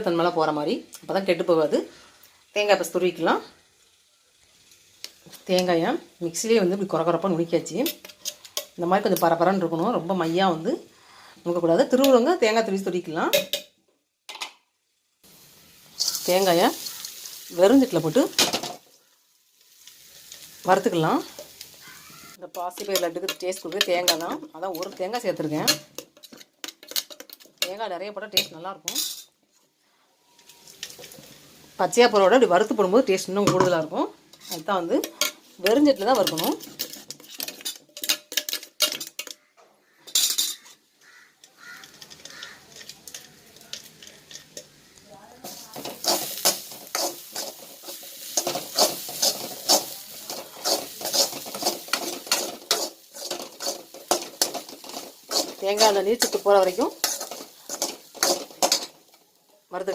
தன்மைலாம் போகிற மாதிரி, அப்போ தான் கெட்டு போகாது. தேங்காய் பஸ் துருவிக்கலாம். தேங்காயை மிக்சிலே வந்து இப்படி குறப்பாக நுணுக்கியாச்சு. இந்த மாதிரி கொஞ்சம் பரபரன்னு இருக்கணும், ரொம்ப மையாக வந்து நுணுக்கக்கூடாது. திருவுறவங்க தேங்காய் துருவிக்கலாம். தேங்காயை வெறுஞ்சிட்டில் போட்டு வறுத்துக்கலாம். இந்த பாசிப்பயிறு லட்டுக்கு டேஸ்ட் கொடுக்குறது தேங்காய் தான். அதான் ஒரு தேங்காய் சேர்த்துருக்கேன். தேங்காய் நிறைய போட்டால் டேஸ்ட் நல்லாயிருக்கும். பச்சையாக போகிறோட இப்படி வறுத்து போடும்போது டேஸ்ட் இன்னும் கூடுதலாக இருக்கும். அதுதான் வந்து வெறுஞ்சட்டில் தான் வறுக்கணும். தேங்காய் அந்த நீர் சத்து போகிற வரைக்கும்